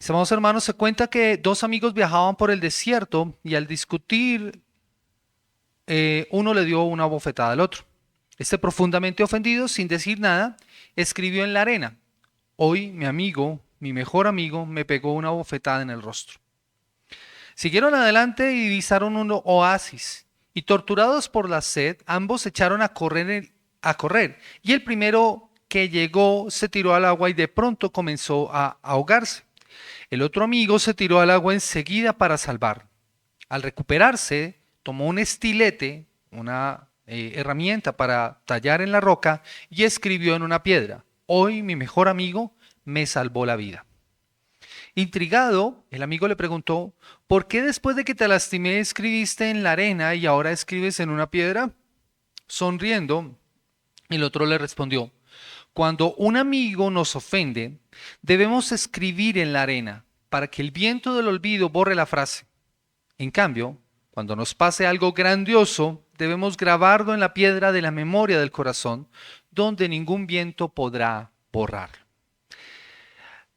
Mis amados hermanos, se cuenta que dos amigos viajaban por el desierto y al discutir, uno le dio una bofetada al otro. Este, profundamente ofendido, sin decir nada, escribió en la arena: hoy mi amigo, mi mejor amigo, me pegó una bofetada en el rostro. Siguieron adelante y divisaron un oasis, y torturados por la sed, ambos se echaron a correr, y el primero que llegó se tiró al agua y de pronto comenzó a ahogarse. El otro amigo se tiró al agua enseguida para salvar. Al recuperarse, tomó un estilete, una herramienta para tallar en la roca, y escribió en una piedra: hoy mi mejor amigo me salvó la vida. Intrigado, el amigo le preguntó: ¿por qué después de que te lastimé escribiste en la arena y ahora escribes en una piedra? Sonriendo, el otro le respondió: cuando un amigo nos ofende, debemos escribir en la arena para que el viento del olvido borre la frase. En cambio, cuando nos pase algo grandioso, debemos grabarlo en la piedra de la memoria del corazón, donde ningún viento podrá borrarlo.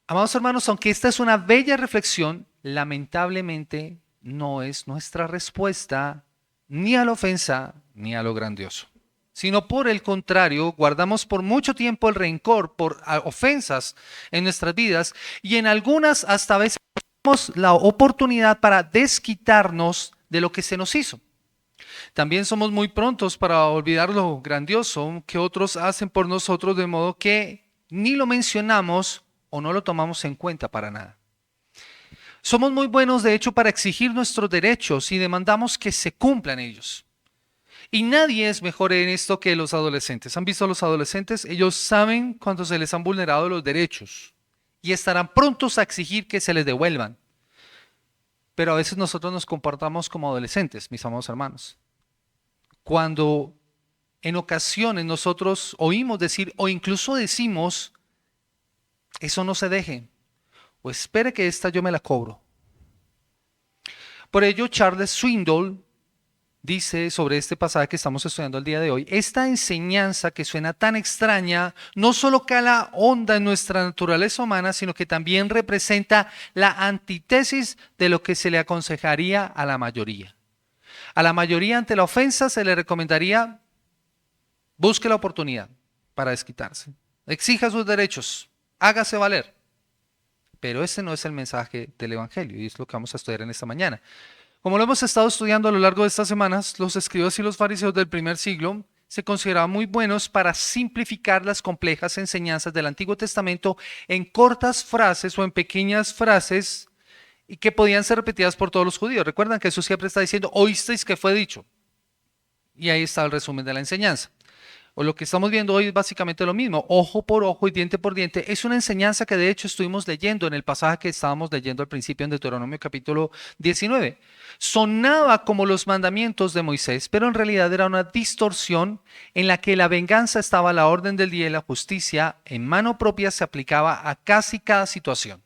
Amados hermanos, aunque esta es una bella reflexión, lamentablemente no es nuestra respuesta ni a la ofensa ni a lo grandioso, sino por el contrario, guardamos por mucho tiempo el rencor por ofensas en nuestras vidas, y en algunas hasta a veces tenemos la oportunidad para desquitarnos de lo que se nos hizo. También somos muy prontos para olvidar lo grandioso que otros hacen por nosotros, de modo que ni lo mencionamos o no lo tomamos en cuenta para nada. Somos muy buenos, de hecho, para exigir nuestros derechos y demandamos que se cumplan ellos. Y nadie es mejor en esto que los adolescentes. ¿Han visto a los adolescentes? Ellos saben cuando se les han vulnerado los derechos y estarán prontos a exigir que se les devuelvan. Pero a veces nosotros nos comportamos como adolescentes, mis amados hermanos. Cuando en ocasiones nosotros oímos decir o incluso decimos: eso no se deje, o espere que esta yo me la cobro. Por ello, Charles Swindoll dice sobre este pasaje que estamos estudiando el día de hoy: esta enseñanza que suena tan extraña no solo cala honda en nuestra naturaleza humana, sino que también representa la antítesis de lo que se le aconsejaría a la mayoría. A la mayoría, ante la ofensa se le recomendaría: busque la oportunidad para desquitarse, exija sus derechos, hágase valer. Pero ese no es el mensaje del Evangelio, y es lo que vamos a estudiar en esta mañana. Como lo hemos estado estudiando a lo largo de estas semanas, los escribas y los fariseos del primer siglo se consideraban muy buenos para simplificar las complejas enseñanzas del Antiguo Testamento en cortas frases o en pequeñas frases, y que podían ser repetidas por todos los judíos. Recuerdan que Jesús siempre está diciendo: oísteis que fue dicho. Y ahí está el resumen de la enseñanza. O lo que estamos viendo hoy es básicamente lo mismo: ojo por ojo y diente por diente. Es una enseñanza que de hecho estuvimos leyendo en el pasaje que estábamos leyendo al principio en Deuteronomio capítulo 19. Sonaba como los mandamientos de Moisés, pero en realidad era una distorsión en la que la venganza estaba a la orden del día y la justicia en mano propia se aplicaba a casi cada situación.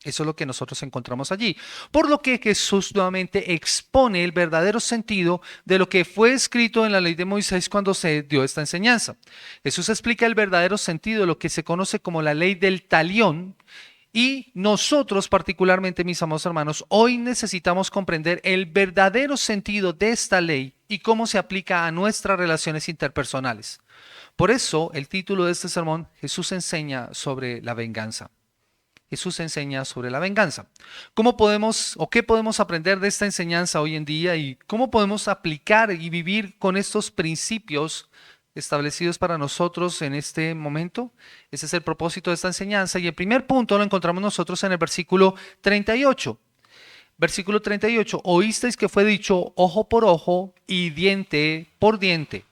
Eso es lo que nosotros encontramos allí. Por lo que Jesús nuevamente expone el verdadero sentido de lo que fue escrito en la ley de Moisés cuando se dio esta enseñanza. Jesús explica el verdadero sentido de lo que se conoce como la ley del talión, y nosotros particularmente, mis amados hermanos, hoy necesitamos comprender el verdadero sentido de esta ley y cómo se aplica a nuestras relaciones interpersonales. Por eso el título de este sermón: Jesús enseña sobre la venganza. Jesús enseña sobre la venganza. ¿Cómo podemos o qué podemos aprender de esta enseñanza hoy en día, y cómo podemos aplicar y vivir con estos principios establecidos para nosotros en este momento? Ese es el propósito de esta enseñanza, y el primer punto lo encontramos nosotros en el versículo 38. Versículo 38: oísteis que fue dicho ojo por ojo y diente por diente.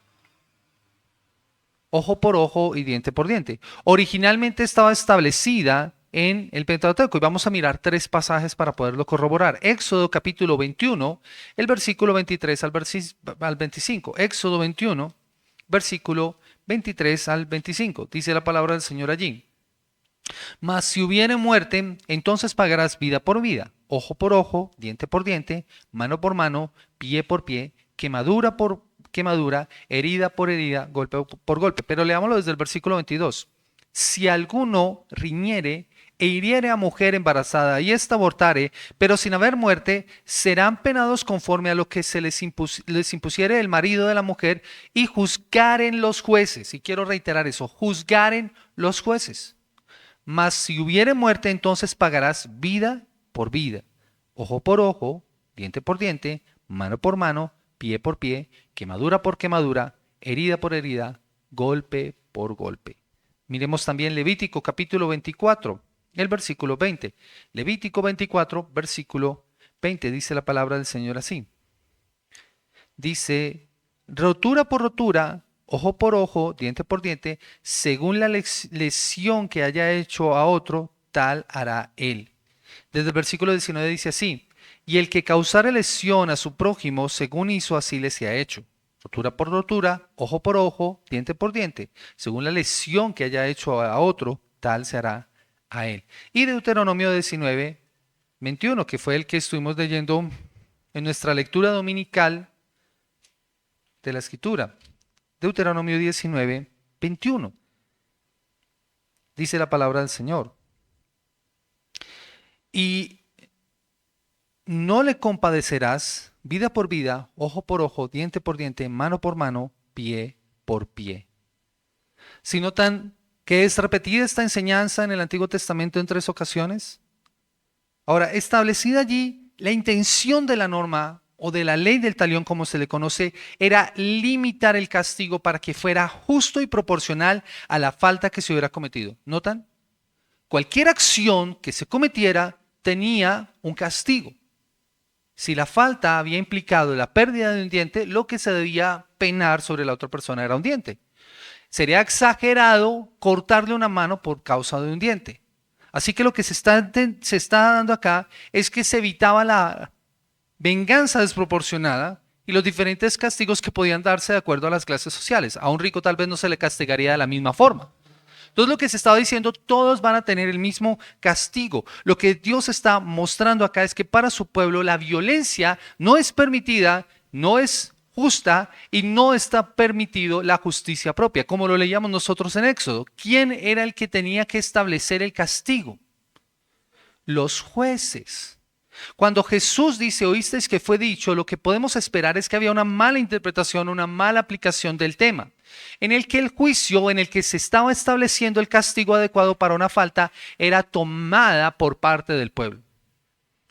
Ojo por ojo y diente por diente. Originalmente estaba establecida en el Pentateuco, y vamos a mirar tres pasajes para poderlo corroborar. Éxodo capítulo 21, el versículo 23 al 25. Éxodo 21, versículo 23 al 25. Dice la palabra del Señor allí: mas si hubiere muerte, entonces pagarás vida por vida, ojo por ojo, diente por diente, mano por mano, pie por pie, quemadura por quemadura, herida por herida, golpe por golpe. Pero leámoslo desde el versículo 22. Si alguno riñere e hiriere a mujer embarazada y ésta abortare, pero sin haber muerte, serán penados conforme a lo que se les impusiere el marido de la mujer y juzgaren los jueces. Y quiero reiterar eso, juzgaren los jueces. Mas si hubiere muerte, entonces pagarás vida por vida, ojo por ojo, diente por diente, mano por mano, pie por pie, quemadura por quemadura, herida por herida, golpe por golpe. Miremos también Levítico capítulo 24, el versículo 20. Levítico 24, versículo 20, dice la palabra del Señor así. Dice, rotura por rotura, ojo por ojo, diente por diente, según la lesión que haya hecho a otro, tal hará él. Desde el versículo 19 dice así, y el que causare lesión a su prójimo, según hizo, así le sea hecho. Rotura por rotura, ojo por ojo, diente por diente, según la lesión que haya hecho a otro, tal se hará a él. Y Deuteronomio 19, 21, que fue el que estuvimos leyendo en nuestra lectura dominical de la Escritura. Deuteronomio 19, 21. Dice la palabra del Señor. Y no le compadecerás vida por vida, ojo por ojo, diente por diente, mano por mano, pie por pie. Si notan que es repetida esta enseñanza en el Antiguo Testamento en 3 ocasiones. Ahora, establecida allí, la intención de la norma o de la ley del talión, como se le conoce, era limitar el castigo para que fuera justo y proporcional a la falta que se hubiera cometido. ¿Notan? Cualquier acción que se cometiera tenía un castigo. Si la falta había implicado la pérdida de un diente, lo que se debía penar sobre la otra persona era un diente. Sería exagerado cortarle una mano por causa de un diente. Así que lo que se está dando acá es que se evitaba la venganza desproporcionada y los diferentes castigos que podían darse de acuerdo a las clases sociales. A un rico tal vez no se le castigaría de la misma forma. Entonces lo que se estaba diciendo, todos van a tener el mismo castigo. Lo que Dios está mostrando acá es que para su pueblo la violencia no es permitida, no es justa y no está permitido la justicia propia, como lo leíamos nosotros en Éxodo. ¿Quién era el que tenía que establecer el castigo? Los jueces. Cuando Jesús dice, oísteis que fue dicho, lo que podemos esperar es que había una mala interpretación, una mala aplicación del tema, en el que el juicio, en el que se estaba estableciendo el castigo adecuado para una falta, era tomada por parte del pueblo.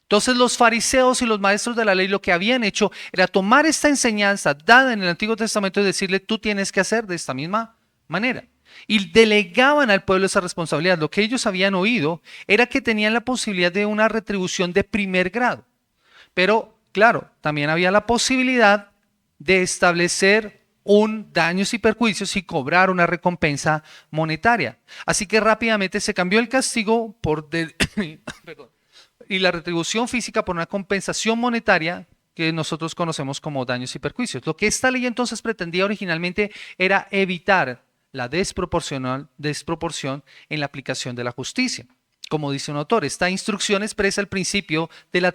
Entonces los fariseos y los maestros de la ley lo que habían hecho era tomar esta enseñanza dada en el Antiguo Testamento y decirle, tú tienes que hacer de esta misma manera. Y delegaban al pueblo esa responsabilidad. Lo que ellos habían oído era que tenían la posibilidad de una retribución de primer grado. Pero, claro, también había la posibilidad de establecer un daños y perjuicios y cobrar una recompensa monetaria. Así que rápidamente se cambió el castigo perdón, y la retribución física por una compensación monetaria que nosotros conocemos como daños y perjuicios. Lo que esta ley entonces pretendía originalmente era evitar la desproporción en la aplicación de la justicia. Como dice un autor, esta instrucción expresa el principio de la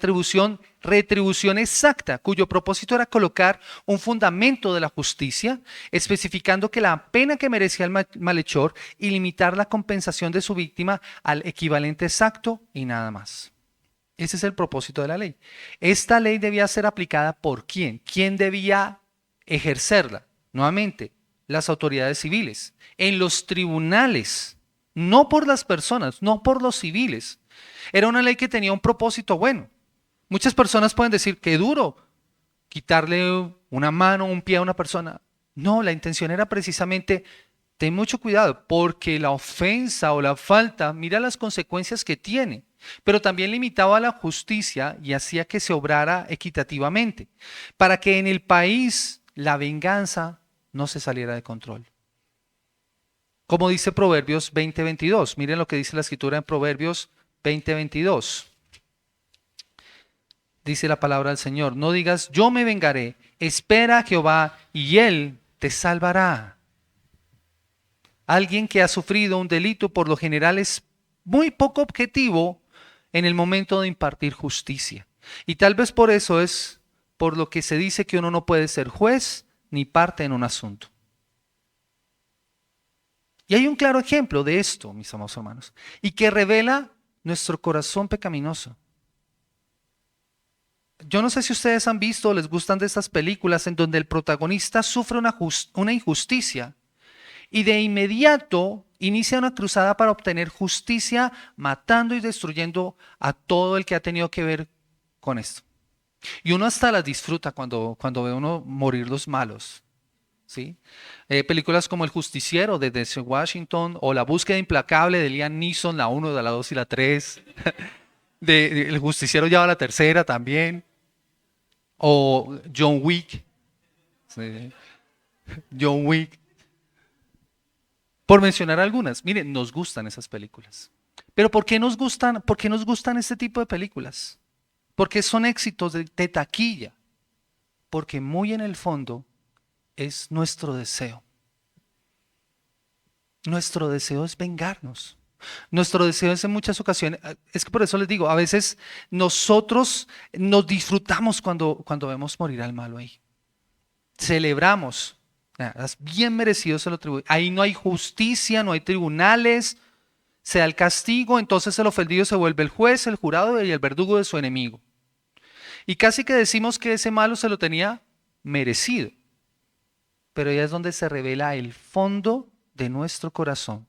retribución exacta, cuyo propósito era colocar un fundamento de la justicia, especificando que la pena que merecía el malhechor y limitar la compensación de su víctima al equivalente exacto y nada más. Ese es el propósito de la ley. Esta ley debía ser aplicada ¿por quién? ¿Quién debía ejercerla? Nuevamente, las autoridades civiles, en los tribunales, no por las personas, no por los civiles. Era una ley que tenía un propósito bueno. Muchas personas pueden decir, qué duro, quitarle una mano o un pie a una persona. No, la intención era precisamente, ten mucho cuidado, porque la ofensa o la falta, mira las consecuencias que tiene. Pero también limitaba la justicia y hacía que se obrara equitativamente, para que en el país la venganza no se saliera de control. Como dice Proverbios 20:22, miren lo que dice la escritura en Proverbios 20:22. Dice la palabra del Señor, no digas yo me vengaré, espera a Jehová y Él te salvará. Alguien que ha sufrido un delito por lo general es muy poco objetivo en el momento de impartir justicia. Y tal vez por eso es por lo que se dice que uno no puede ser juez ni parte en un asunto. Y hay un claro ejemplo de esto, mis amados hermanos, y que revela nuestro corazón pecaminoso. Yo no sé si ustedes han visto o les gustan de estas películas en donde el protagonista sufre una injusticia y de inmediato inicia una cruzada para obtener justicia, matando y destruyendo a todo el que ha tenido que ver con esto. Y uno hasta las disfruta cuando ve uno morir los malos. ¿Sí? Películas como El Justiciero de Denzel Washington o La Búsqueda Implacable de Liam Neeson, la 1, la 2 y la 3. El Justiciero ya va a la tercera también. O John Wick. Sí. John Wick. Por mencionar algunas. Miren, nos gustan esas películas. Pero ¿por qué nos gustan este tipo de películas? Porque son éxitos de taquilla. Porque muy en el fondo es nuestro deseo. Nuestro deseo es vengarnos. Nuestro deseo es en muchas ocasiones, es que por eso les digo, a veces nosotros nos disfrutamos cuando vemos morir al malo ahí. Celebramos. Es bien merecido se lo atribuye. Ahí no hay justicia, no hay tribunales, se da el castigo, entonces el ofendido se vuelve el juez, el jurado y el verdugo de su enemigo. Y casi que decimos que ese malo se lo tenía merecido. Pero ahí es donde se revela el fondo de nuestro corazón.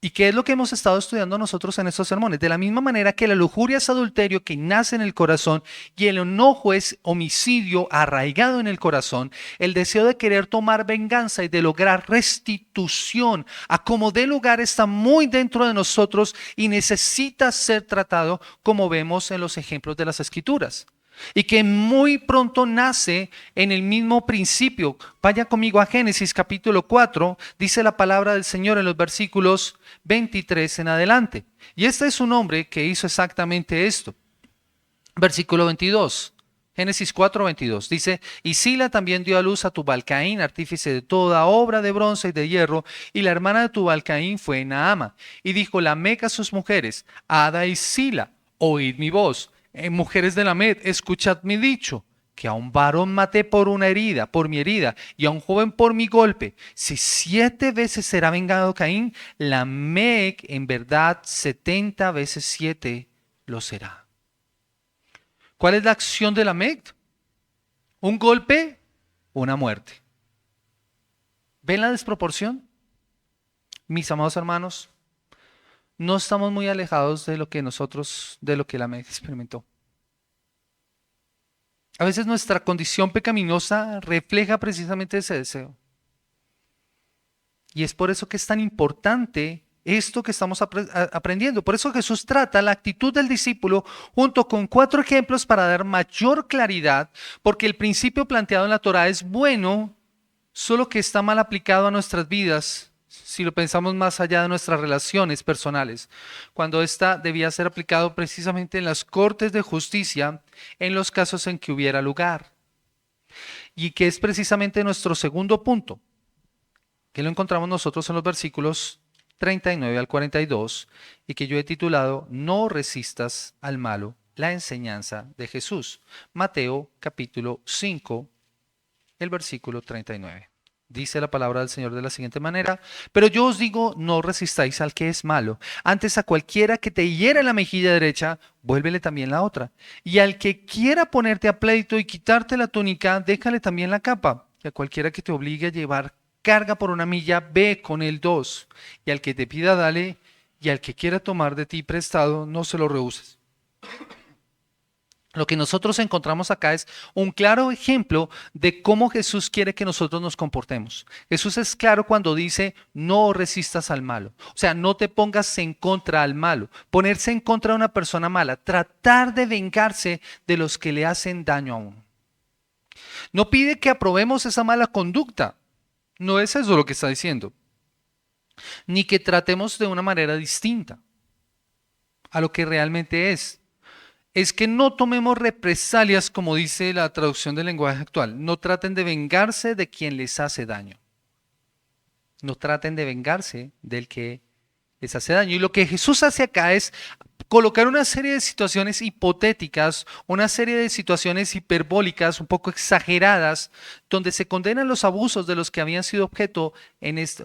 ¿Y qué es lo que hemos estado estudiando nosotros en estos sermones? De la misma manera que la lujuria es adulterio que nace en el corazón y el enojo es homicidio arraigado en el corazón, el deseo de querer tomar venganza y de lograr restitución a como dé lugar está muy dentro de nosotros y necesita ser tratado como vemos en los ejemplos de las Escrituras. Y que muy pronto nace en el mismo principio. Vaya conmigo a Génesis capítulo 4, dice la palabra del Señor en los versículos 23 en adelante. Y este es un hombre que hizo exactamente esto. Versículo 22, Génesis 4, 22, dice: y Sila también dio a luz a Tubal-Caín, artífice de toda obra de bronce y de hierro, y la hermana de Tubal-Caín fue Naama. Y dijo Lamec a sus mujeres: Ada y Sila, oíd mi voz. Mujeres de Lamed, escuchad mi dicho, que a un varón maté por mi herida, y a un joven por mi golpe. Si 7 veces será vengado Caín, Lamec en verdad 70 veces 7 lo será. ¿Cuál es la acción de Lamec? Un golpe, una muerte. ¿Ven la desproporción? Mis amados hermanos, no estamos muy alejados de lo que Lamec experimentó. A veces nuestra condición pecaminosa refleja precisamente ese deseo. Y es por eso que es tan importante esto que estamos aprendiendo. Por eso Jesús trata la actitud del discípulo junto con 4 ejemplos para dar mayor claridad, porque el principio planteado en la Torá es bueno, solo que está mal aplicado a nuestras vidas si lo pensamos más allá de nuestras relaciones personales, cuando ésta debía ser aplicado precisamente en las cortes de justicia, en los casos en que hubiera lugar. Y que es precisamente nuestro segundo punto, que lo encontramos nosotros en los versículos 39 al 42, y que yo he titulado No resistas al malo, la enseñanza de Jesús. Mateo capítulo 5, el versículo 39. Dice la palabra del Señor de la siguiente manera: pero yo os digo, no resistáis al que es malo. Antes a cualquiera que te hiera en la mejilla derecha, vuélvele también la otra. Y al que quiera ponerte a pleito y quitarte la túnica, déjale también la capa. Y a cualquiera que te obligue a llevar carga por 1 milla, ve con él 2. Y al que te pida, dale. Y al que quiera tomar de ti prestado, no se lo rehuses. Lo que nosotros encontramos acá es un claro ejemplo de cómo Jesús quiere que nosotros nos comportemos. Jesús es claro cuando dice no resistas al malo. O sea, no te pongas en contra al malo. Ponerse en contra de una persona mala. Tratar de vengarse de los que le hacen daño a uno. No pide que aprobemos esa mala conducta. No es eso lo que está diciendo. Ni que tratemos de una manera distinta a lo que realmente es. Es que no tomemos represalias, como dice la traducción del lenguaje actual. No traten de vengarse de quien les hace daño. No traten de vengarse del que les hace daño. Y lo que Jesús hace acá es colocar una serie de situaciones hipotéticas, una serie de situaciones hiperbólicas, un poco exageradas, donde se condenan los abusos de los que habían sido objeto,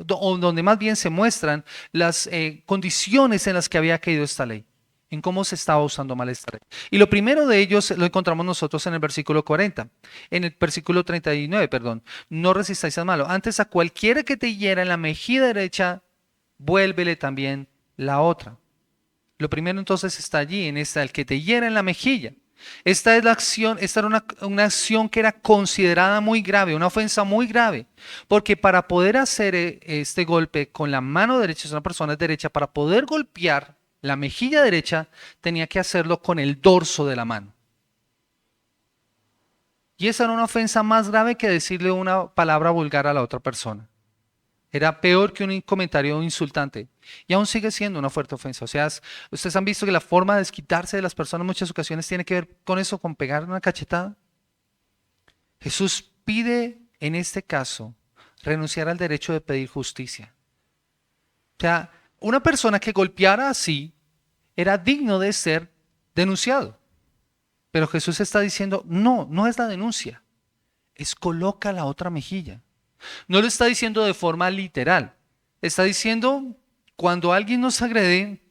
o donde más bien se muestran las condiciones en las que había caído esta ley. en cómo se estaba usando mal esta ley. Y lo primero de ellos lo encontramos nosotros en el versículo 40, en el versículo 39, perdón. No resistáis al malo. Antes a cualquiera que te hiera en la mejilla derecha, vuélvele también la otra. Lo primero entonces está allí, en esta, el que te hiera en la mejilla. Esta es la acción, esta era una acción que era considerada muy grave, una ofensa muy grave, porque para poder hacer este golpe con la mano derecha, es una persona derecha, para poder golpear la mejilla derecha, tenía que hacerlo con el dorso de la mano. Y esa era una ofensa más grave que decirle una palabra vulgar a la otra persona. Era peor que un comentario insultante. Y aún sigue siendo una fuerte ofensa. O sea, ustedes han visto que la forma de desquitarse de las personas en muchas ocasiones tiene que ver con eso, con pegar una cachetada. Jesús pide en este caso renunciar al derecho de pedir justicia. O sea, una persona que golpeara así era digno de ser denunciado. Pero Jesús está diciendo, no, no es la denuncia, es coloca la otra mejilla. No lo está diciendo de forma literal. Está diciendo, cuando alguien nos agrede,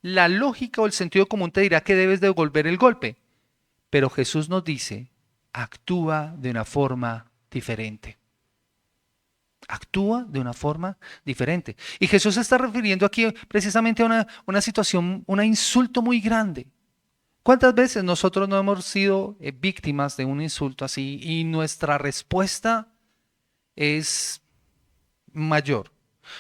la lógica o el sentido común te dirá que debes devolver el golpe. Pero Jesús nos dice, actúa de una forma diferente. Actúa de una forma diferente. Y Jesús se está refiriendo aquí precisamente a una situación, un insulto muy grande. ¿Cuántas veces nosotros no hemos sido víctimas de un insulto así y nuestra respuesta es mayor?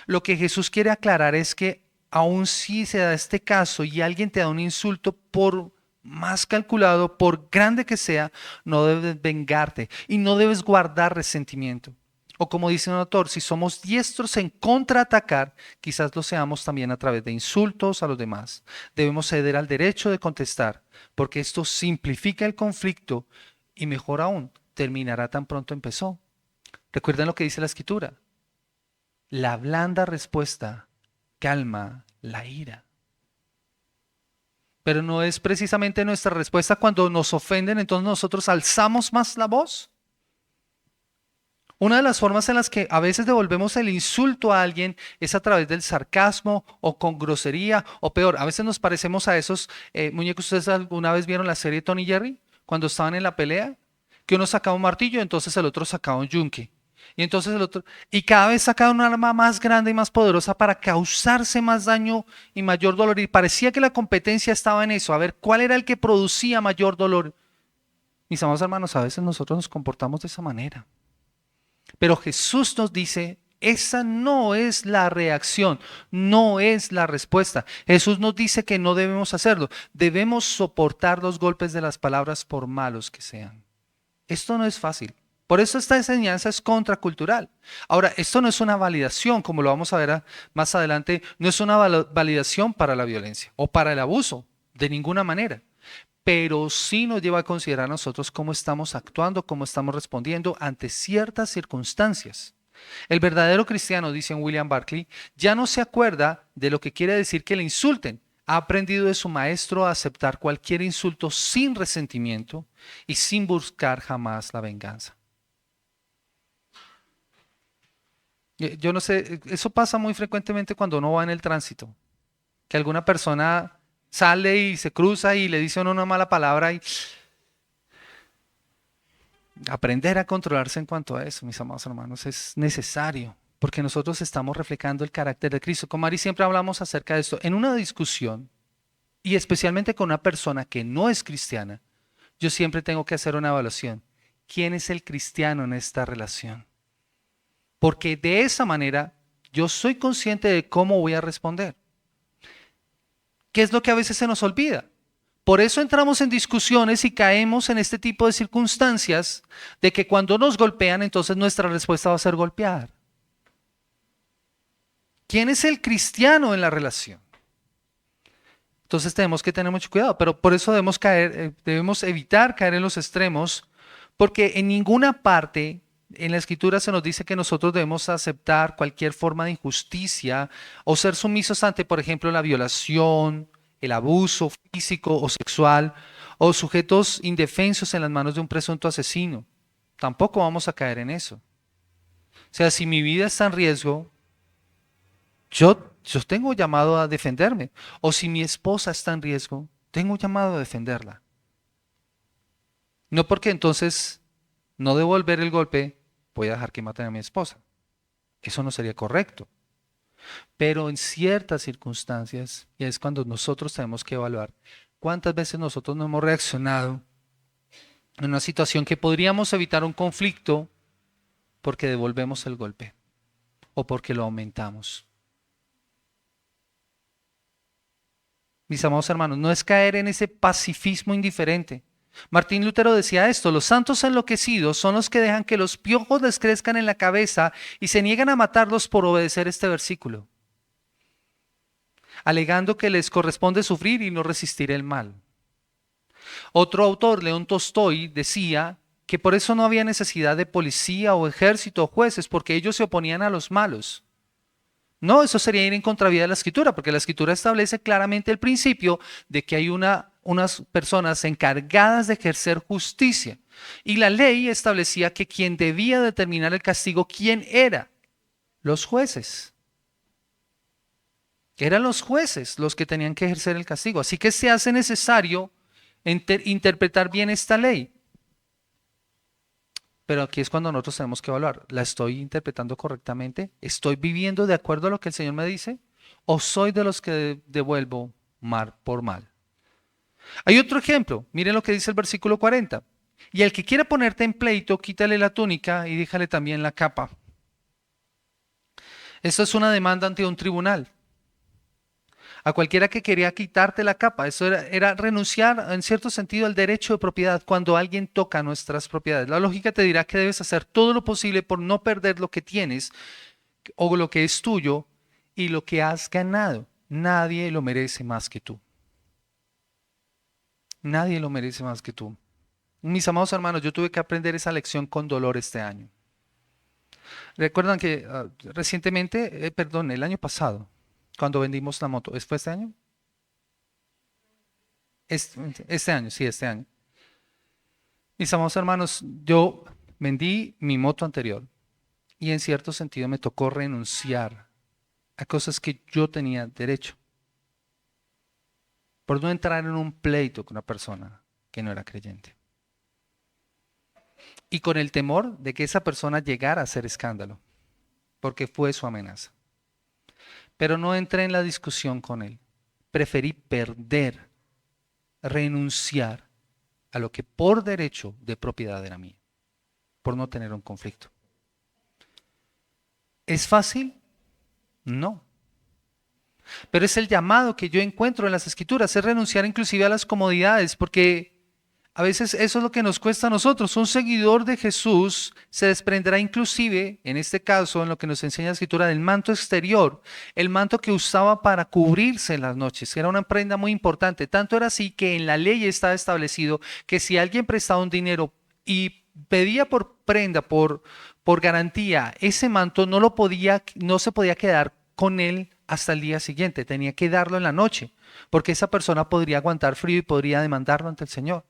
Lo que Jesús quiere aclarar es que aun si se da este caso y alguien te da un insulto, por más calculado, por grande que sea, no debes vengarte y no debes guardar resentimiento. O como dice un autor, si somos diestros en contraatacar, quizás lo seamos también a través de insultos a los demás. Debemos ceder al derecho de contestar, porque esto simplifica el conflicto y mejor aún, terminará tan pronto empezó. Recuerden lo que dice la Escritura. La blanda respuesta calma la ira. Pero no es precisamente nuestra respuesta cuando nos ofenden, entonces nosotros alzamos más la voz. Una de las formas en las que a veces devolvemos el insulto a alguien es a través del sarcasmo o con grosería o peor, a veces nos parecemos a esos muñecos. ¿Ustedes alguna vez vieron la serie Tony y Jerry? Cuando estaban en la pelea, que uno sacaba un martillo, entonces el otro sacaba un yunque. Y entonces el otro, y cada vez sacaba un arma más grande y más poderosa para causarse más daño y mayor dolor. Y parecía que la competencia estaba en eso, a ver cuál era el que producía mayor dolor. Mis amados hermanos, a veces nosotros nos comportamos de esa manera. Pero Jesús nos dice, esa no es la reacción, no es la respuesta. Jesús nos dice que no debemos hacerlo. Debemos soportar los golpes de las palabras por malos que sean. Esto no es fácil. Por eso esta enseñanza es contracultural. Ahora, esto no es una validación, como lo vamos a ver más adelante, no es una validación para la violencia o para el abuso, de ninguna manera. Pero sí nos lleva a considerar nosotros cómo estamos actuando, cómo estamos respondiendo ante ciertas circunstancias. El verdadero cristiano, dice William Barclay, ya no se acuerda de lo que quiere decir que le insulten. Ha aprendido de su maestro a aceptar cualquier insulto sin resentimiento y sin buscar jamás la venganza. Yo no sé, eso pasa muy frecuentemente cuando uno va en el tránsito, que alguna persona sale y se cruza y le dice a uno una mala palabra y aprender a controlarse en cuanto a eso, mis amados hermanos, es necesario, porque nosotros estamos reflejando el carácter de Cristo. Con Mari siempre hablamos acerca de esto. En una discusión, y especialmente con una persona que no es cristiana, yo siempre tengo que hacer una evaluación. ¿Quién es el cristiano en esta relación? Porque de esa manera yo soy consciente de cómo voy a responder. ¿Qué es lo que a veces se nos olvida? Por eso entramos en discusiones y caemos en este tipo de circunstancias de que cuando nos golpean, entonces nuestra respuesta va a ser golpear. ¿Quién es el cristiano en la relación? Entonces tenemos que tener mucho cuidado, pero por eso debemos evitar caer en los extremos, porque en ninguna parte en la Escritura se nos dice que nosotros debemos aceptar cualquier forma de injusticia o ser sumisos ante, por ejemplo, la violación, el abuso físico o sexual, o sujetos indefensos en las manos de un presunto asesino. Tampoco vamos a caer en eso. O sea, si mi vida está en riesgo, yo Yo tengo llamado a defenderme. O si mi esposa está en riesgo, tengo llamado a defenderla. No porque entonces no devolver el golpe, voy a dejar que maten a mi esposa. Eso no sería correcto. Pero en ciertas circunstancias, y es cuando nosotros tenemos que evaluar cuántas veces nosotros no hemos reaccionado en una situación que podríamos evitar un conflicto porque devolvemos el golpe o porque lo aumentamos. Mis amados hermanos, no es caer en ese pacifismo indiferente. Martín Lutero decía esto: los santos enloquecidos son los que dejan que los piojos les crezcan en la cabeza y se niegan a matarlos por obedecer este versículo, alegando que les corresponde sufrir y no resistir el mal. Otro autor, León Tolstoy, decía que por eso no había necesidad de policía o ejército o jueces, porque ellos se oponían a los malos. No, eso sería ir en contravía de la Escritura, porque la Escritura establece claramente el principio de que hay unas personas encargadas de ejercer justicia. Y la ley establecía que quien debía determinar el castigo, ¿quién era? Los jueces. Eran los jueces los que tenían que ejercer el castigo. Así que se hace necesario interpretar bien esta ley. Pero aquí es cuando nosotros tenemos que evaluar: ¿la estoy interpretando correctamente? ¿Estoy viviendo de acuerdo a lo que el Señor me dice? ¿O soy de los que devuelvo mal por mal? Hay otro ejemplo. Miren lo que dice el versículo 40. Y el que quiera ponerte en pleito, quítale la túnica y déjale también la capa. Esto es una demanda ante un tribunal. A cualquiera que quería quitarte la capa, eso era renunciar en cierto sentido al derecho de propiedad cuando alguien toca nuestras propiedades. La lógica te dirá que debes hacer todo lo posible por no perder lo que tienes o lo que es tuyo y lo que has ganado. Nadie lo merece más que tú. Nadie lo merece más que tú. Mis amados hermanos, yo tuve que aprender esa lección con dolor este año. Recuerdan que recientemente, perdón, el año pasado, cuando vendimos la moto, ¿fue este año? Este año, sí, este año. Mis amados hermanos, yo vendí mi moto anterior y en cierto sentido me tocó renunciar a cosas que yo tenía derecho por no entrar en un pleito con una persona que no era creyente. Y con el temor de que esa persona llegara a hacer escándalo, porque fue su amenaza. Pero no entré en la discusión con él. Preferí perder, renunciar a lo que por derecho de propiedad era mío, por no tener un conflicto. ¿Es fácil? No. Pero es el llamado que yo encuentro en las Escrituras, es renunciar inclusive a las comodidades, porque a veces eso es lo que nos cuesta a nosotros. Un seguidor de Jesús se desprenderá inclusive, en este caso, en lo que nos enseña la Escritura, del manto exterior, el manto que usaba para cubrirse en las noches, que era una prenda muy importante. Tanto era así que en la ley estaba establecido que si alguien prestaba un dinero y pedía por prenda, por garantía, ese manto no se podía quedar con él hasta el día siguiente, tenía que darlo en la noche, porque esa persona podría aguantar frío y podría demandarlo ante el Señor.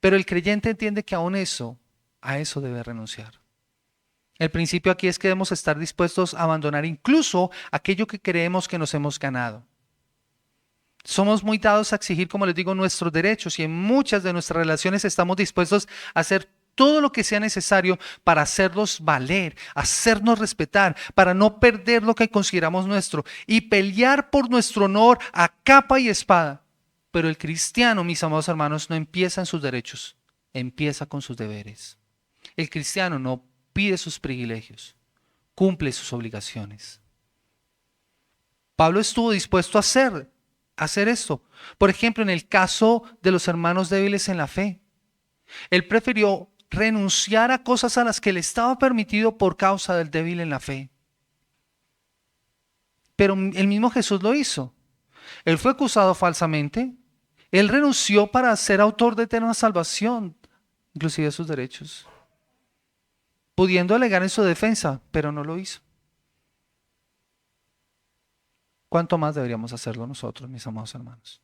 Pero el creyente entiende que a eso debe renunciar. El principio aquí es que debemos estar dispuestos a abandonar incluso aquello que creemos que nos hemos ganado. Somos muy dados a exigir, como les digo, nuestros derechos, y en muchas de nuestras relaciones estamos dispuestos a hacer todo lo que sea necesario para hacerlos valer, hacernos respetar, para no perder lo que consideramos nuestro y pelear por nuestro honor a capa y espada. Pero el cristiano, mis amados hermanos, no empieza en sus derechos, empieza con sus deberes. El cristiano no pide sus privilegios, cumple sus obligaciones. Pablo estuvo dispuesto a hacer esto. Por ejemplo, en el caso de los hermanos débiles en la fe, él prefirió renunciar a cosas a las que le estaba permitido por causa del débil en la fe. Pero el mismo Jesús lo hizo. Él fue acusado falsamente. Él renunció para ser autor de eterna salvación, inclusive de sus derechos, pudiendo alegar en su defensa, pero no lo hizo. ¿Cuánto más deberíamos hacerlo nosotros, mis amados hermanos?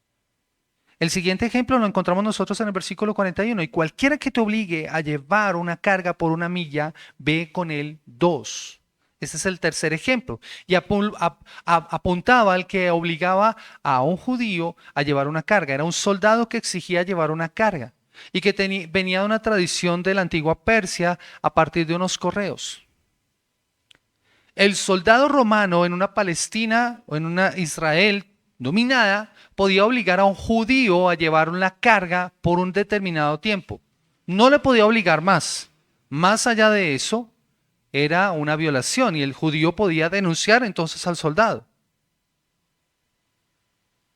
El siguiente ejemplo lo encontramos nosotros en el versículo 41. Y cualquiera que te obligue a llevar una carga por una milla, ve con él 2. Ese es el tercer ejemplo. Y apuntaba al que obligaba a un judío a llevar una carga. Era un soldado que exigía llevar una carga y que venía de una tradición de la antigua Persia a partir de unos correos. El soldado romano en una Palestina o en una Israel dominada podía obligar a un judío a llevar una carga por un determinado tiempo. No le podía obligar más. Más allá de eso, era una violación y el judío podía denunciar entonces al soldado.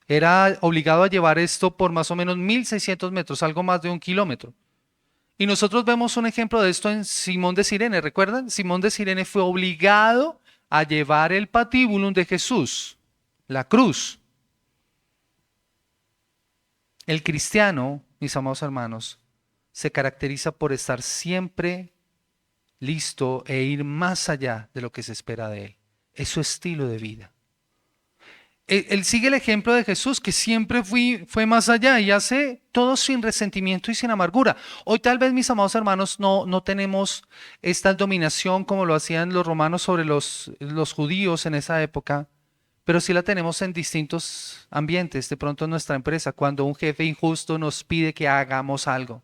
Era obligado a llevar esto por más o menos 1600 metros, algo más de 1 kilómetro. Y nosotros vemos un ejemplo de esto en Simón de Cirene, ¿recuerdan? Simón de Cirene fue obligado a llevar el patíbulum de Jesús, la cruz. El cristiano, mis amados hermanos, se caracteriza por estar siempre listo e ir más allá de lo que se espera de él. Es su estilo de vida. Él sigue el ejemplo de Jesús, que siempre fue más allá y hace todo sin resentimiento y sin amargura. Hoy tal vez, mis amados hermanos, no tenemos esta dominación como lo hacían los romanos sobre los judíos en esa época, pero sí la tenemos en distintos ambientes. De pronto en nuestra empresa, cuando un jefe injusto nos pide que hagamos algo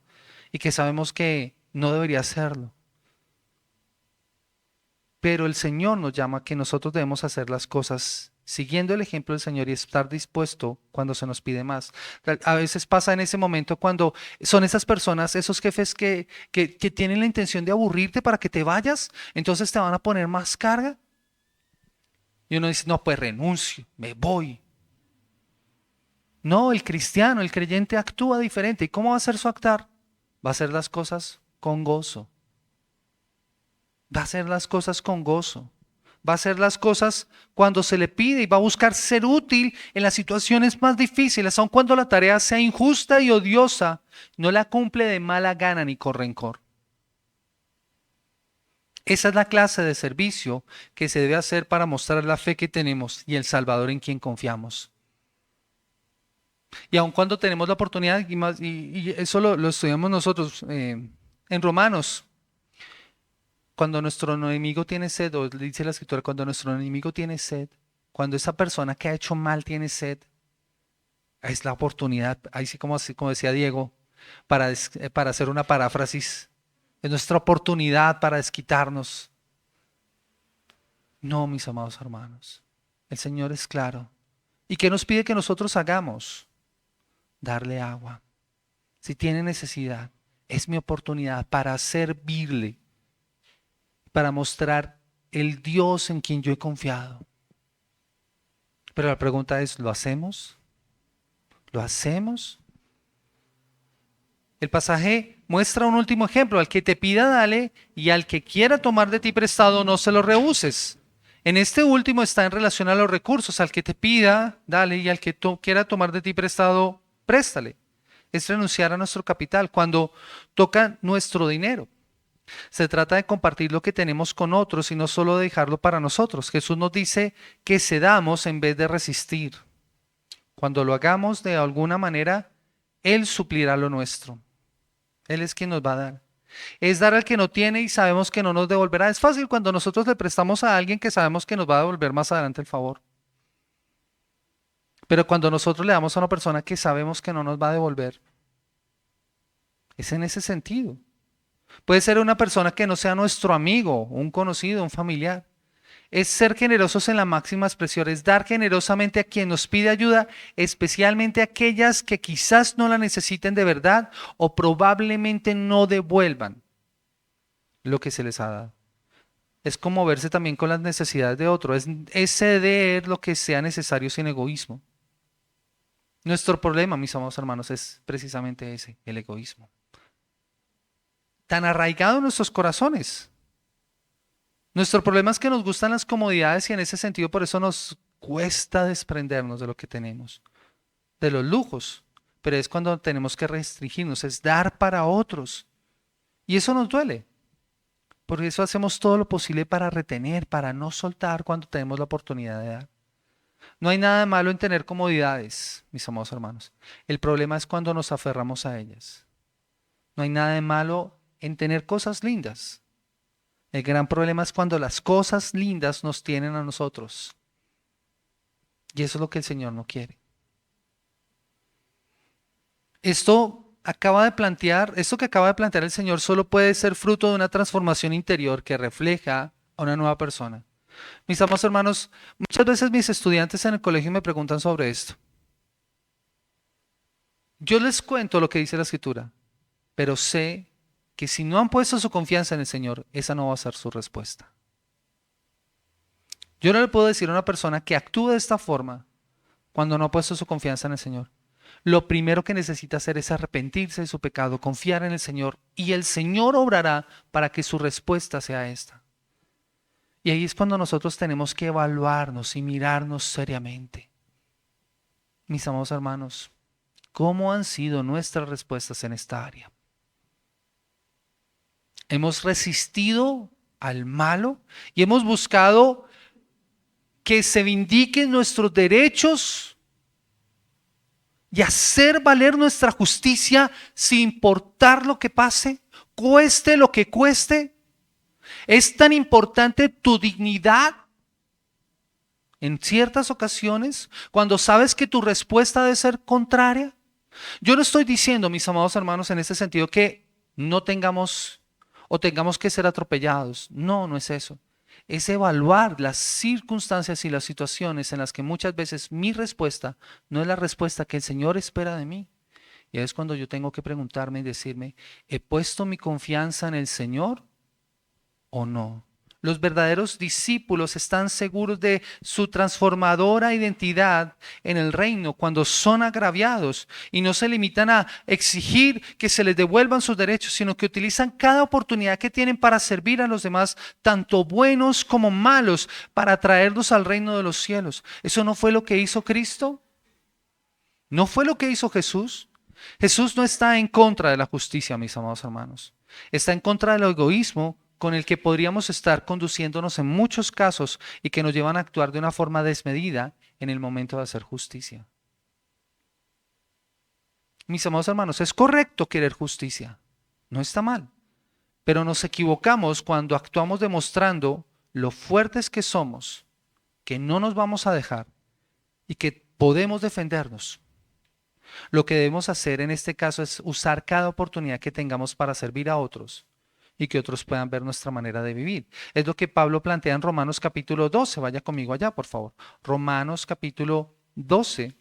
y que sabemos que no debería hacerlo. Pero el Señor nos llama a que nosotros debemos hacer las cosas siguiendo el ejemplo del Señor y estar dispuesto cuando se nos pide más. A veces pasa en ese momento cuando son esas personas, esos jefes que tienen la intención de aburrirte para que te vayas, entonces te van a poner más carga. Y uno dice, no, pues renuncio, me voy. No, el cristiano, el creyente actúa diferente. ¿Y cómo va a ser su actuar? Va a hacer las cosas con gozo. Va a hacer las cosas con gozo. Va a hacer las cosas cuando se le pide y va a buscar ser útil en las situaciones más difíciles, aun cuando la tarea sea injusta y odiosa, no la cumple de mala gana ni con rencor. Esa es la clase de servicio que se debe hacer para mostrar la fe que tenemos y el Salvador en quien confiamos. Y aun cuando tenemos la oportunidad, y eso lo estudiamos nosotros en Romanos, cuando nuestro enemigo tiene sed, o dice la escritura, cuando nuestro enemigo tiene sed, cuando esa persona que ha hecho mal tiene sed, es la oportunidad, ahí sí como decía Diego, para hacer una paráfrasis, es nuestra oportunidad para desquitarnos. No, mis amados hermanos, el Señor es claro. ¿Y qué nos pide que nosotros hagamos? Darle agua. Si tiene necesidad, es mi oportunidad para servirle, para mostrar el Dios en quien yo he confiado. Pero la pregunta es, ¿lo hacemos? ¿Lo hacemos? El pasaje muestra un último ejemplo. Al que te pida, dale, y al que quiera tomar de ti prestado, no se lo rehuses. En este último está en relación a los recursos. Al que te pida, dale, y al que quiera tomar de ti prestado, préstale. Es renunciar a nuestro capital cuando toca nuestro dinero. Se trata de compartir lo que tenemos con otros y no solo de dejarlo para nosotros. Jesús nos dice que cedamos en vez de resistir. Cuando lo hagamos de alguna manera, Él suplirá lo nuestro. Él es quien nos va a dar. Es dar al que no tiene y sabemos que no nos devolverá. Es fácil cuando nosotros le prestamos a alguien que sabemos que nos va a devolver más adelante el favor. Pero cuando nosotros le damos a una persona que sabemos que no nos va a devolver, es en ese sentido. Puede ser una persona que no sea nuestro amigo, un conocido, un familiar. Es ser generosos en la máxima expresión, es dar generosamente a quien nos pide ayuda, especialmente a aquellas que quizás no la necesiten de verdad o probablemente no devuelvan lo que se les ha dado. Es como verse también con las necesidades de otro, es ceder lo que sea necesario sin egoísmo. Nuestro problema, mis amados hermanos, es precisamente ese, el egoísmo. Tan arraigado en nuestros corazones. Nuestro problema es que nos gustan las comodidades y en ese sentido por eso nos cuesta desprendernos de lo que tenemos, de los lujos, pero es cuando tenemos que restringirnos, es dar para otros. Y eso nos duele. Por eso hacemos todo lo posible para retener, para no soltar cuando tenemos la oportunidad de dar. No hay nada malo en tener comodidades, mis amados hermanos. El problema es cuando nos aferramos a ellas. No hay nada de malo en tener cosas lindas. El gran problema es cuando las cosas lindas nos tienen a nosotros. Y eso es lo que el Señor no quiere. Esto que acaba de plantear el Señor solo puede ser fruto de una transformación interior que refleja a una nueva persona. Mis amados hermanos, muchas veces mis estudiantes en el colegio me preguntan sobre esto. Yo les cuento lo que dice la Escritura, pero sé que si no han puesto su confianza en el Señor, esa no va a ser su respuesta. Yo no le puedo decir a una persona que actúe de esta forma cuando no ha puesto su confianza en el Señor. Lo primero que necesita hacer es arrepentirse de su pecado, confiar en el Señor, y el Señor obrará para que su respuesta sea esta. Y ahí es cuando nosotros tenemos que evaluarnos y mirarnos seriamente. Mis amados hermanos, ¿cómo han sido nuestras respuestas en esta área? Hemos resistido al malo y hemos buscado que se vindiquen nuestros derechos y hacer valer nuestra justicia sin importar lo que pase, cueste lo que cueste. Es tan importante tu dignidad en ciertas ocasiones cuando sabes que tu respuesta debe ser contraria. Yo no estoy diciendo, mis amados hermanos, en este sentido que no tengamos o tengamos que ser atropellados. No, no es eso. Es evaluar las circunstancias y las situaciones en las que muchas veces mi respuesta no es la respuesta que el Señor espera de mí. Y es cuando yo tengo que preguntarme y decirme, ¿he puesto mi confianza en el Señor o no? Los verdaderos discípulos están seguros de su transformadora identidad en el reino cuando son agraviados y no se limitan a exigir que se les devuelvan sus derechos, sino que utilizan cada oportunidad que tienen para servir a los demás, tanto buenos como malos, para traerlos al reino de los cielos. ¿Eso no fue lo que hizo Cristo? ¿No fue lo que hizo Jesús? Jesús no está en contra de la justicia, mis amados hermanos. Está en contra del egoísmo con el que podríamos estar conduciéndonos en muchos casos y que nos llevan a actuar de una forma desmedida en el momento de hacer justicia. Mis amados hermanos, es correcto querer justicia, no está mal, pero nos equivocamos cuando actuamos demostrando lo fuertes que somos, que no nos vamos a dejar y que podemos defendernos. Lo que debemos hacer en este caso es usar cada oportunidad que tengamos para servir a otros y que otros puedan ver nuestra manera de vivir. Es lo que Pablo plantea en Romanos capítulo 12. Vaya conmigo allá, por favor. Romanos capítulo 12,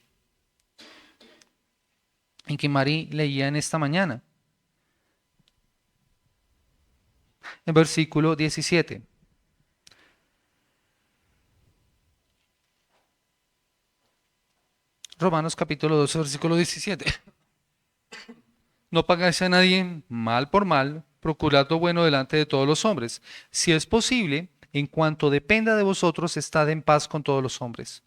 en que Mari leía en esta mañana. En versículo 17. Romanos capítulo 12, versículo 17. No pagáis a nadie mal por mal, procurad lo bueno delante de todos los hombres. Si es posible, en cuanto dependa de vosotros, estad en paz con todos los hombres.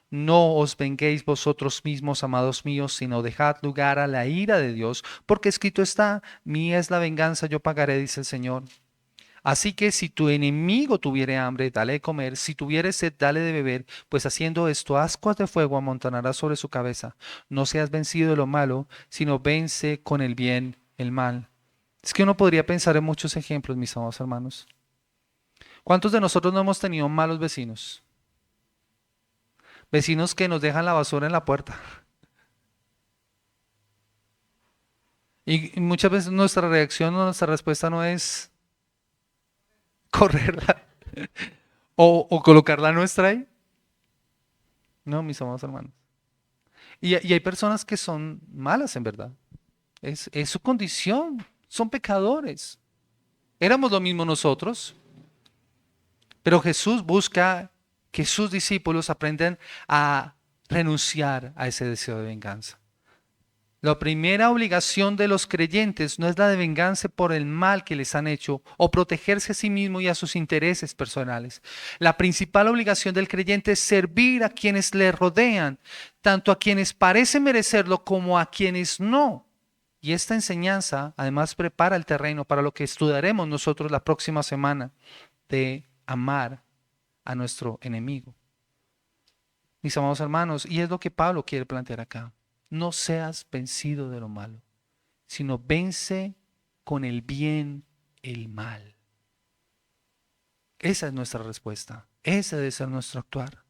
No os venguéis vosotros mismos, amados míos, sino dejad lugar a la ira de Dios, porque escrito está, mía es la venganza, yo pagaré, dice el Señor. Así que si tu enemigo tuviere hambre, dale de comer, si tuviere sed, dale de beber, pues haciendo esto, ascuas de fuego amontonarás sobre su cabeza. No seas vencido de lo malo, sino vence con el bien el mal. Es que uno podría pensar en muchos ejemplos, mis amados hermanos. ¿Cuántos de nosotros no hemos tenido malos vecinos? Vecinos que nos dejan la basura en la puerta. Y muchas veces nuestra reacción o nuestra respuesta no es correrla o colocarla nuestra ahí. No, mis amados hermanos. Y hay personas que son malas en verdad. Es su condición. Son pecadores. Éramos lo mismo nosotros. Pero Jesús busca que sus discípulos aprendan a renunciar a ese deseo de venganza. La primera obligación de los creyentes no es la de vengarse por el mal que les han hecho o protegerse a sí mismo y a sus intereses personales. La principal obligación del creyente es servir a quienes le rodean, tanto a quienes parecen merecerlo como a quienes no. Y esta enseñanza además prepara el terreno para lo que estudiaremos nosotros la próxima semana, de amar a nuestro enemigo. Mis amados hermanos, y es lo que Pablo quiere plantear acá. No seas vencido de lo malo, sino vence con el bien el mal. Esa es nuestra respuesta. Ese debe ser nuestro actuar.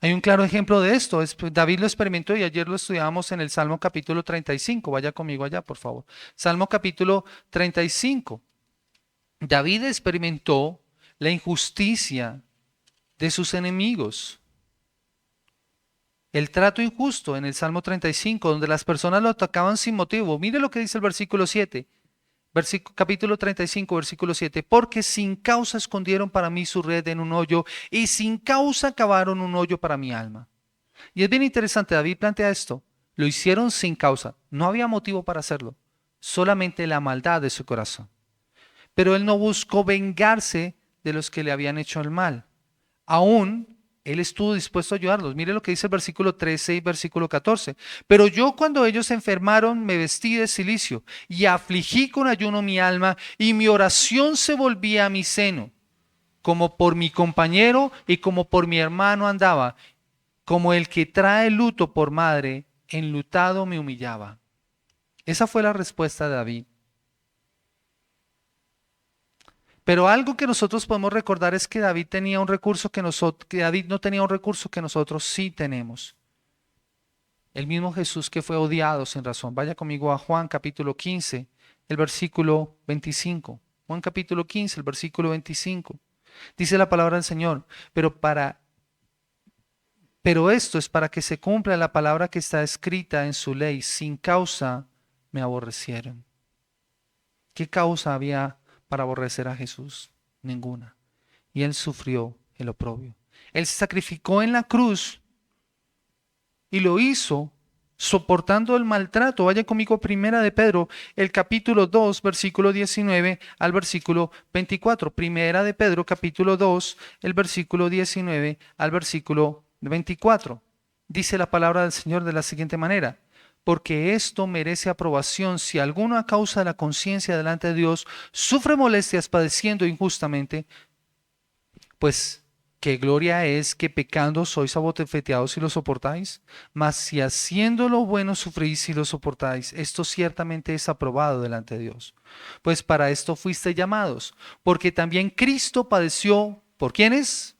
Hay un claro ejemplo de esto. David lo experimentó y ayer lo estudiábamos en el Salmo capítulo 35. Vaya conmigo allá, por favor. Salmo capítulo 35. David experimentó la injusticia de sus enemigos. El trato injusto en el Salmo 35, donde las personas lo atacaban sin motivo. Mire lo que dice el versículo 7. Capítulo 35, versículo 7. Porque sin causa escondieron para mí su red en un hoyo y sin causa cavaron un hoyo para mi alma. Y es bien interesante, David plantea esto. Lo hicieron sin causa. No había motivo para hacerlo. Solamente la maldad de su corazón. Pero él no buscó vengarse de los que le habían hecho el mal. Aún él estuvo dispuesto a ayudarlos. Mire lo que dice el versículo 13 y versículo 14. Pero yo cuando ellos se enfermaron me vestí de cilicio y afligí con ayuno mi alma y mi oración se volvía a mi seno. Como por mi compañero y como por mi hermano andaba. Como el que trae luto por madre, enlutado me humillaba. Esa fue la respuesta de David. Pero algo que nosotros podemos recordar es que David tenía un recurso que David no tenía un recurso que nosotros sí tenemos. El mismo Jesús que fue odiado sin razón. Vaya conmigo a Juan capítulo 15, el versículo 25. Juan capítulo 15, el versículo 25. Dice la palabra del Señor, pero esto es para que se cumpla la palabra que está escrita en su ley, sin causa me aborrecieron. ¿Qué causa había para aborrecer a Jesús? Ninguna. Y él sufrió el oprobio. Él se sacrificó en la cruz y lo hizo soportando el maltrato. Vaya conmigo a Primera de Pedro, el capítulo 2, versículo 19 al versículo 24. Primera de Pedro, capítulo 2, el versículo 19 al versículo 24. Dice la palabra del Señor de la siguiente manera: porque esto merece aprobación si alguno a causa de la conciencia delante de Dios sufre molestias padeciendo injustamente, pues qué gloria es que pecando sois abofeteados y lo soportáis, mas si haciendo lo bueno sufrís y lo soportáis, esto ciertamente es aprobado delante de Dios. Pues para esto fuiste llamados, porque también Cristo padeció, ¿por quiénes?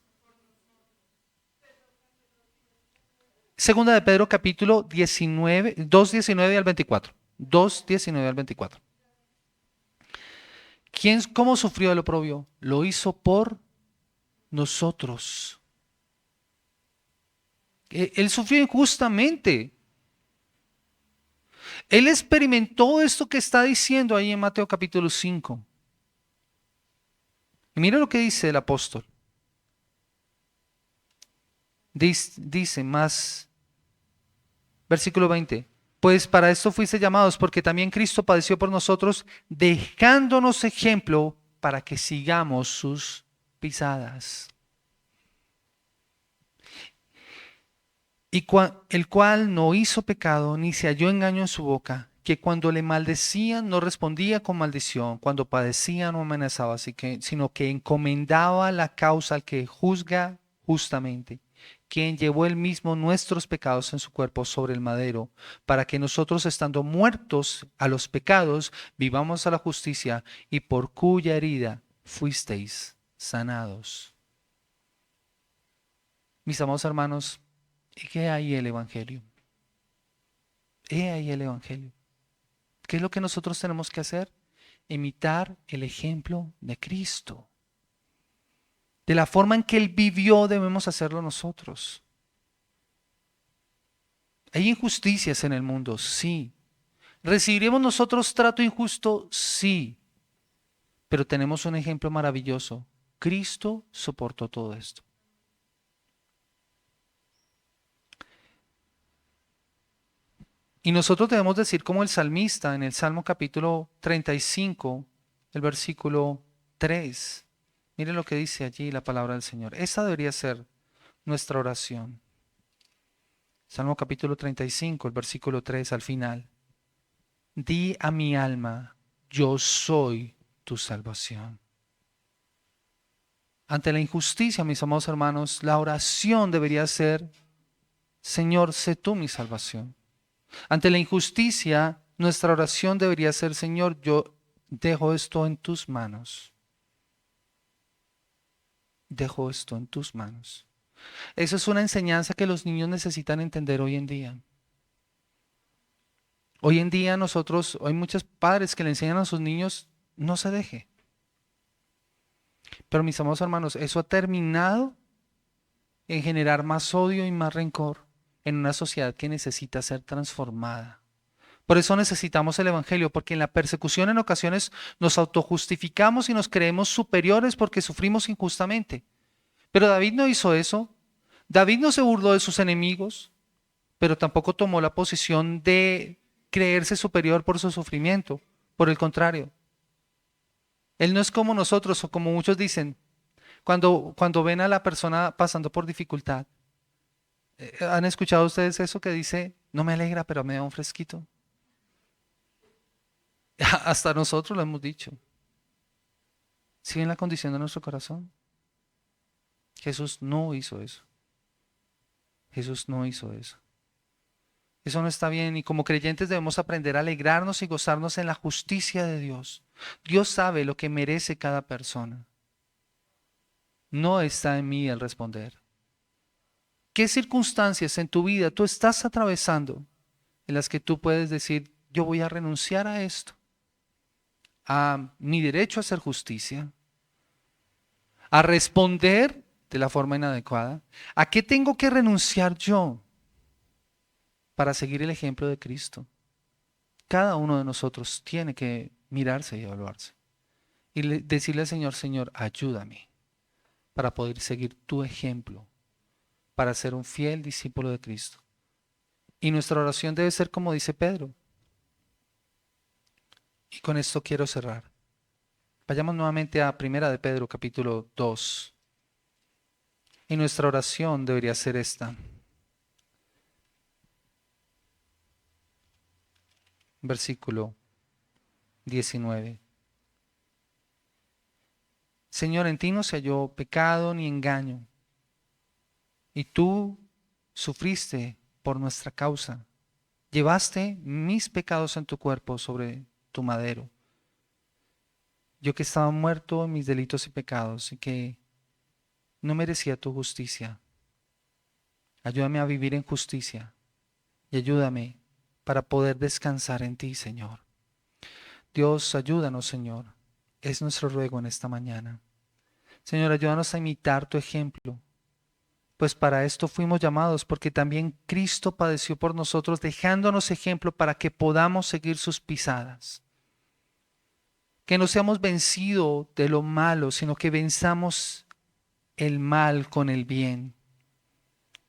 Segunda de Pedro capítulo 19, 2:19 al 24. 2:19 al 24. ¿Cómo sufrió el oprobio? Lo hizo por nosotros. Él sufrió injustamente. Él experimentó esto que está diciendo ahí en Mateo capítulo 5. Y mira lo que dice el apóstol. Dice más, versículo 20. Pues para esto fuiste llamados, porque también Cristo padeció por nosotros, dejándonos ejemplo para que sigamos sus pisadas. Y el cual no hizo pecado, ni se halló engaño en su boca, que cuando le maldecían no respondía con maldición, cuando padecía no amenazaba, sino que encomendaba la causa al que juzga justamente, quien llevó él mismo nuestros pecados en su cuerpo sobre el madero, para que nosotros, estando muertos a los pecados, vivamos a la justicia, y por cuya herida fuisteis sanados. Mis amados hermanos, ¿qué hay el Evangelio? He ahí el Evangelio. ¿Qué es lo que nosotros tenemos que hacer? Imitar el ejemplo de Cristo. De la forma en que Él vivió debemos hacerlo nosotros. ¿Hay injusticias en el mundo? Sí. ¿Recibiremos nosotros trato injusto? Sí. Pero tenemos un ejemplo maravilloso. Cristo soportó todo esto. Y nosotros debemos decir como el salmista en el Salmo capítulo 35, el versículo 3. Miren lo que dice allí la palabra del Señor. Esa debería ser nuestra oración. Salmo capítulo 35, el versículo 3 al final. Di a mi alma, yo soy tu salvación. Ante la injusticia, mis amados hermanos, la oración debería ser: Señor, sé tú mi salvación. Ante la injusticia, nuestra oración debería ser: Señor, yo dejo esto en tus manos. dejo esto en tus manos. Eso es una enseñanza que los niños necesitan entender hoy en día. Hoy en día hay muchos padres que le enseñan a sus niños, no se deje. Pero mis amados hermanos, eso ha terminado en generar más odio y más rencor en una sociedad que necesita ser transformada. Por eso necesitamos el Evangelio, porque en la persecución en ocasiones nos autojustificamos y nos creemos superiores porque sufrimos injustamente. Pero David no hizo eso. David no se burló de sus enemigos, pero tampoco tomó la posición de creerse superior por su sufrimiento. Por el contrario, él no es como nosotros o como muchos dicen, cuando ven a la persona pasando por dificultad. ¿Han escuchado ustedes eso que dice, no me alegra, pero me da un fresquito? Hasta nosotros lo hemos dicho. ¿Sí ven la condición de nuestro corazón? Jesús no hizo eso. Jesús no hizo eso. Eso no está bien y como creyentes debemos aprender a alegrarnos y gozarnos en la justicia de Dios. Dios sabe lo que merece cada persona. No está en mí el responder. ¿Qué circunstancias en tu vida tú estás atravesando en las que tú puedes decir, yo voy a renunciar a esto, a mi derecho a hacer justicia, a responder de la forma inadecuada? ¿A qué tengo que renunciar yo para seguir el ejemplo de Cristo? Cada uno de nosotros tiene que mirarse y evaluarse y decirle al Señor, Señor, ayúdame para poder seguir tu ejemplo, para ser un fiel discípulo de Cristo. Y nuestra oración debe ser como dice Pedro. Y con esto quiero cerrar. Vayamos nuevamente a Primera de Pedro, capítulo 2. Y nuestra oración debería ser esta. Versículo 19. Señor, en ti no se halló pecado ni engaño, y tú sufriste por nuestra causa. Llevaste mis pecados en tu cuerpo sobre tu madero. Yo que estaba muerto en mis delitos y pecados y que no merecía tu justicia. Ayúdame a vivir en justicia y ayúdame para poder descansar en ti, Señor. Dios, ayúdanos, Señor. Es nuestro ruego en esta mañana. Señor, ayúdanos a imitar tu ejemplo, pues para esto fuimos llamados, porque también Cristo padeció por nosotros, dejándonos ejemplo para que podamos seguir sus pisadas. Que no seamos vencidos de lo malo, sino que venzamos el mal con el bien.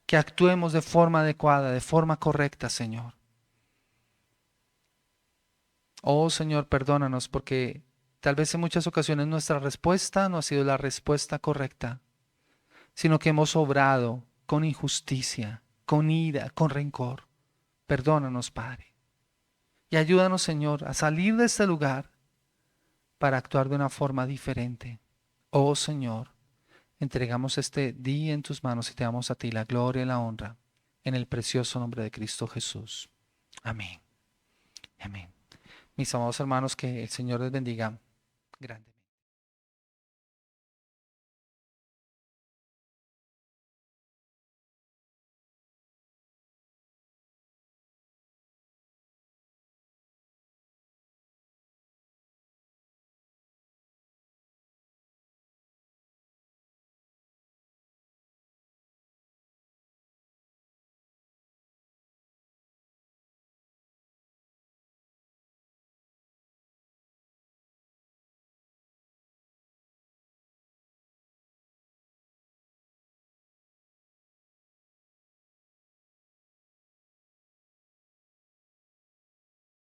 Que actuemos de forma adecuada, de forma correcta, Señor. Oh Señor, perdónanos porque tal vez en muchas ocasiones nuestra respuesta no ha sido la respuesta correcta, sino que hemos obrado con injusticia, con ira, con rencor. Perdónanos, Padre. Y ayúdanos, Señor, a salir de este lugar para actuar de una forma diferente. Oh Señor, entregamos este día en tus manos y te damos a ti la gloria y la honra en el precioso nombre de Cristo Jesús. Amén. Amén. Mis amados hermanos, que el Señor les bendiga grande.